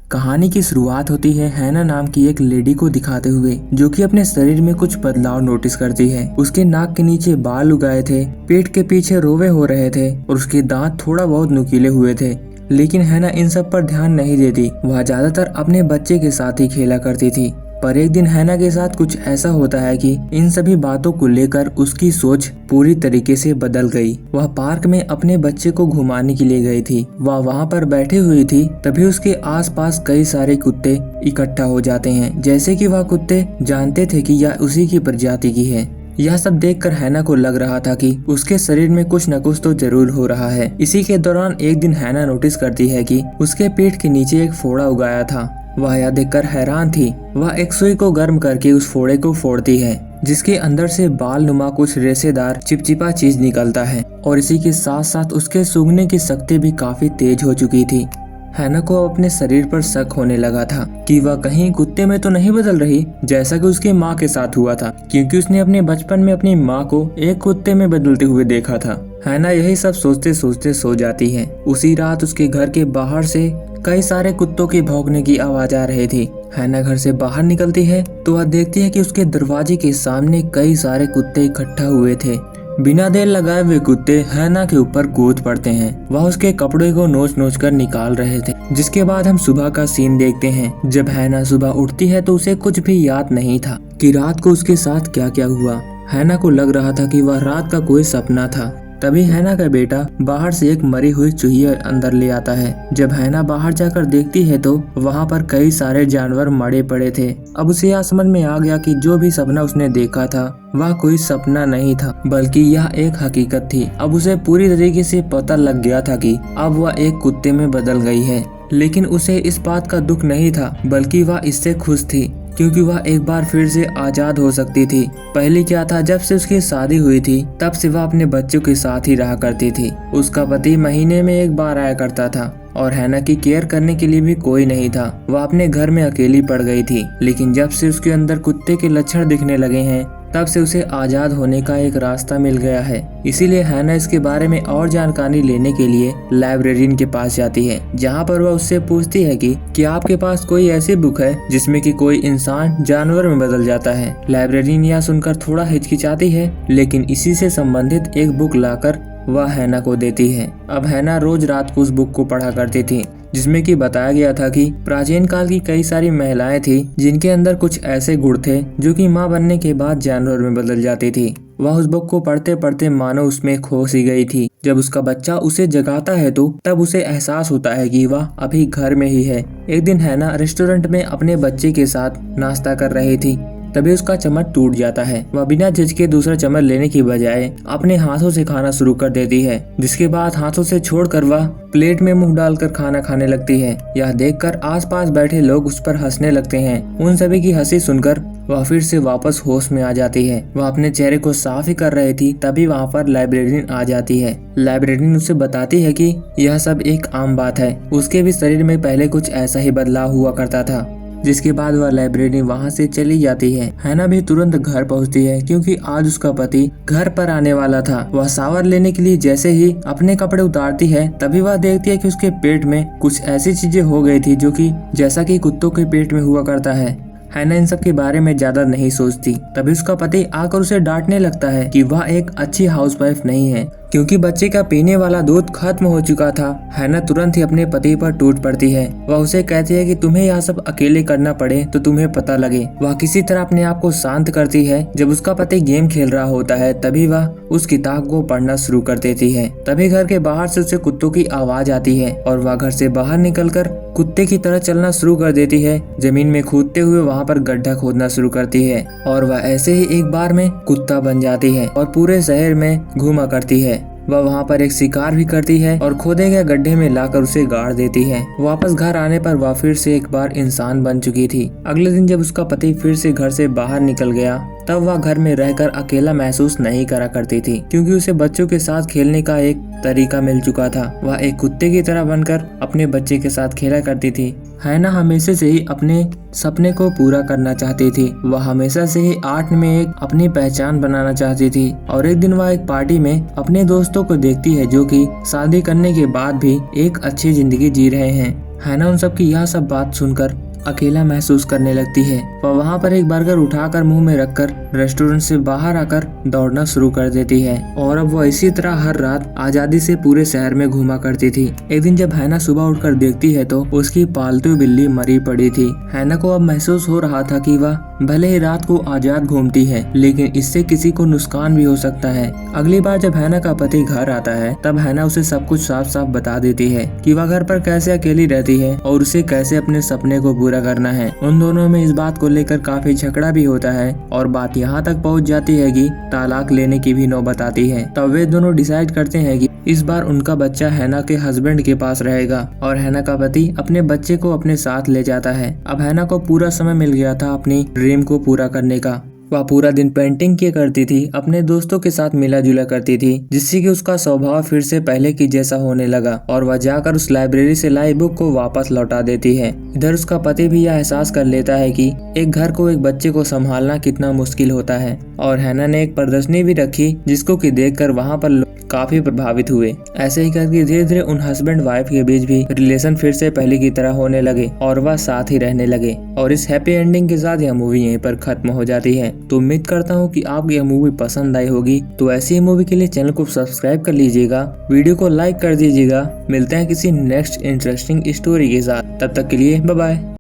कहानी की शुरुआत होती है हैना नाम की एक लेडी को दिखाते हुए, जो कि अपने शरीर में कुछ बदलाव नोटिस करती है। उसके नाक के नीचे बाल उगाए थे, पेट के पीछे रोवे हो रहे थे और उसके दांत थोड़ा बहुत नुकीले हुए थे। लेकिन हैना इन सब पर ध्यान नहीं देती। वह ज्यादातर अपने बच्चे के साथ ही खेला करती थी। पर एक दिन हैना के साथ कुछ ऐसा होता है कि इन सभी बातों को लेकर उसकी सोच पूरी तरीके से बदल गई। वह पार्क में अपने बच्चे को घुमाने के लिए गई थी। वह वहाँ पर बैठी हुई थी, तभी उसके आसपास कई सारे कुत्ते इकट्ठा हो जाते हैं। जैसे कि वह कुत्ते जानते थे कि यह उसी की प्रजाति की है। यह सब देखकर हैना को लग रहा था कि उसके शरीर में कुछ न कुछ तो जरूर हो रहा है। इसी के दौरान एक दिन हैना नोटिस करती है कि उसके पीठ के नीचे एक फोड़ा उगाया था। वह यह देखकर हैरान थी। वह एक सुई को गर्म करके उस फोड़े को फोड़ती है, जिसके अंदर से बाल नुमा कुछ रेशेदार चिपचिपा चीज निकलता है और इसी के साथ साथ उसके सूंघने की शक्ति भी काफी तेज हो चुकी थी। हैना को अपने शरीर पर शक होने लगा था कि वह कहीं कुत्ते में तो नहीं बदल रही, जैसा कि उसकी माँ के साथ हुआ था, क्योंकि उसने अपने बचपन में अपनी माँ को एक कुत्ते में बदलते हुए देखा था। हैना यही सब सोचते सोचते सो जाती है। उसी रात उसके घर के बाहर से कई सारे कुत्तों के भौंकने की आवाज आ रही थी। हैना घर से बाहर निकलती है तो वह देखती है कि उसके दरवाजे के सामने कई सारे कुत्ते इकट्ठा हुए थे। बिना देर लगाए हुए कुत्ते हैना के ऊपर कूद पड़ते हैं। वह उसके कपड़े को नोच नोच कर निकाल रहे थे। जिसके बाद हम सुबह का सीन देखते हैं। जब हैना सुबह उठती है तो उसे कुछ भी याद नहीं था कि रात को उसके साथ क्या क्या हुआ। हैना को लग रहा था कि वह रात का कोई सपना था। तभी हैना का बेटा बाहर से एक मरी हुई चूही अंदर ले आता है। जब हैना बाहर जाकर देखती है तो वहाँ पर कई सारे जानवर मरे पड़े थे। अब उसे यह समझ में आ गया कि जो भी सपना उसने देखा था वह कोई सपना नहीं था, बल्कि यह एक हकीकत थी। अब उसे पूरी तरीके से पता लग गया था कि अब वह एक कुत्ते में बदल गई है। लेकिन उसे इस बात का दुख नहीं था, बल्कि वह इससे खुश थी, क्योंकि वह एक बार फिर से आजाद हो सकती थी। पहले क्या था, जब से उसकी शादी हुई थी तब से वह अपने बच्चों के साथ ही रहा करती थी। उसका पति महीने में एक बार आया करता था और हैना की केयर करने के लिए भी कोई नहीं था। वह अपने घर में अकेली पड़ गई थी। लेकिन जब से उसके अंदर कुत्ते के लक्षण दिखने लगे हैं तब से उसे आजाद होने का एक रास्ता मिल गया है। इसीलिए हैना इसके बारे में और जानकारी लेने के लिए लाइब्रेरियन के पास जाती है, जहाँ पर वह उससे पूछती है कि आपके पास कोई ऐसी बुक है जिसमें कि कोई इंसान जानवर में बदल जाता है। लाइब्रेरियन यह सुनकर थोड़ा हिचकिचाती है, लेकिन इसी से संबंधित एक बुक लाकर वह हैना को देती है। अब हैना रोज रात को उस बुक को पढ़ा करती थी, जिसमें कि बताया गया था कि प्राचीन काल की कई सारी महिलाएं थी जिनके अंदर कुछ ऐसे गुण थे जो कि माँ बनने के बाद जानवर में बदल जाती थी। वह उस बुक को पढ़ते पढ़ते मानो उसमें खो सी गई थी। जब उसका बच्चा उसे जगाता है तो तब उसे एहसास होता है कि वह अभी घर में ही है। एक दिन हैना रेस्टोरेंट में अपने बच्चे के साथ नाश्ता कर रही थी, तभी उसका चम्मच टूट जाता है। वह बिना झिझके दूसरा चम्मच लेने की बजाय अपने हाथों से खाना शुरू कर देती है, जिसके बाद हाथों से छोड़कर वह प्लेट में मुंह डालकर खाना खाने लगती है। यह देखकर आसपास बैठे लोग उस पर हंसने लगते हैं। उन सभी की हंसी सुनकर वह फिर से वापस होश में आ जाती है। वह अपने चेहरे को साफ ही कर रही थी, तभी वहाँ पर लाइब्रेरियन आ जाती है। लाइब्रेरियन उसे बताती है कि यह सब एक आम बात है। उसके भी शरीर में पहले कुछ ऐसा ही बदलाव हुआ करता था। जिसके बाद वह लाइब्रेरी वहाँ से चली जाती है। हैना भी तुरंत घर पहुँचती है, क्योंकि आज उसका पति घर पर आने वाला था। वह शावर लेने के लिए जैसे ही अपने कपड़े उतारती है तभी वह देखती है कि उसके पेट में कुछ ऐसी चीजें हो गई थी जो कि जैसा कि कुत्तों के पेट में हुआ करता है। हैना इन सब के बारे में ज्यादा नहीं सोचती। तभी उसका पति आकर उसे डांटने लगता है कि वह एक अच्छी हाउसवाइफ नहीं है, क्योंकि बच्चे का पीने वाला दूध खत्म हो चुका था। हैना तुरंत ही अपने पति पर टूट पड़ती है। वह उसे कहती है कि तुम्हें यह सब अकेले करना पड़े तो तुम्हें पता लगे। वह किसी तरह अपने आप को शांत करती है। जब उसका पति गेम खेल रहा होता है तभी वह उस किताब को पढ़ना शुरू कर देती है। तभी घर के बाहर से उसे कुत्तों की आवाज आती है और वह घर से बाहर निकलकर कुत्ते की तरह चलना शुरू कर देती है। जमीन में कूदते हुए वहाँ पर गड्ढा खोदना शुरू करती है और वह ऐसे ही एक बार में कुत्ता बन जाती है और पूरे शहर में घूमा करती है। वह वहाँ पर एक शिकार भी करती है और खोदे गए गड्ढे में लाकर उसे गाड़ देती है। वापस घर आने पर वह फिर से एक बार इंसान बन चुकी थी। अगले दिन जब उसका पति फिर से घर से बाहर निकल गया तब वह घर में रहकर अकेला महसूस नहीं करा करती थी, क्योंकि उसे बच्चों के साथ खेलने का एक तरीका मिल चुका था। वह एक कुत्ते की तरह बनकर अपने बच्चे के साथ खेला करती थी। हैना हमेशा से ही अपने सपने को पूरा करना चाहती थी। वह हमेशा से ही आर्ट में एक अपनी पहचान बनाना चाहती थी और एक दिन वह एक पार्टी में अपने दोस्तों को देखती है जो कि शादी करने के बाद भी एक अच्छी जिंदगी जी रहे हैं। हैना उन सबकी यह सब बात सुनकर अकेला महसूस करने लगती है। वह वहाँ पर एक बर्गर उठाकर मुंह में रखकर रेस्टोरेंट से बाहर आकर दौड़ना शुरू कर देती है और अब वह इसी तरह हर रात आजादी से पूरे शहर में घूमा करती थी। एक दिन जब हैना सुबह उठकर देखती है तो उसकी पालतू बिल्ली मरी पड़ी थी। हैना को अब महसूस हो रहा था कि वह भले ही रात को आजाद घूमती है, लेकिन इससे किसी को नुकसान भी हो सकता है। अगली बार जब हैना का पति घर आता है तब हैना उसे सब कुछ साफ साफ बता देती है कि वह घर पर कैसे अकेली रहती है और उसे कैसे अपने सपने को पूरा करना है। उन दोनों में इस बात को लेकर काफी झगड़ा भी होता है और बात यहाँ तक पहुँच जाती है कि तलाक लेने की भी नौबत आती है। तब वे दोनों डिसाइड करते हैं कि इस बार उनका बच्चा हैना के हस्बैंड के पास रहेगा और हैना का पति अपने बच्चे को अपने साथ ले जाता है। अब हैना को पूरा समय मिल गया था अपनी ड्रीम को पूरा करने का। वह पूरा दिन पेंटिंग किया करती थी, अपने दोस्तों के साथ मिला जुला करती थी, जिससे कि उसका स्वभाव फिर से पहले की जैसा होने लगा और वह जाकर उस लाइब्रेरी से लाई बुक को वापस लौटा देती है। इधर उसका पति भी यह एहसास कर लेता है कि एक घर को एक बच्चे को संभालना कितना मुश्किल होता है और हैना ने एक प्रदर्शनी भी रखी जिसको कि देखकर वहाँ पर काफी प्रभावित हुए। ऐसे ही करके धीरे धीरे उन हस्बैंड वाइफ के बीच भी रिलेशन फिर से पहले की तरह होने लगे और वह साथ ही रहने लगे और इस हैप्पी एंडिंग के साथ यह मूवी यहीं पर खत्म हो जाती है। तो उम्मीद करता हूँ कि आपको यह मूवी पसंद आई होगी। तो ऐसी मूवी के लिए चैनल को सब्सक्राइब कर लीजिएगा, वीडियो को लाइक कर दीजिएगा। मिलते हैं किसी नेक्स्ट इंटरेस्टिंग स्टोरी के साथ, तब तक के लिए बाय बाय।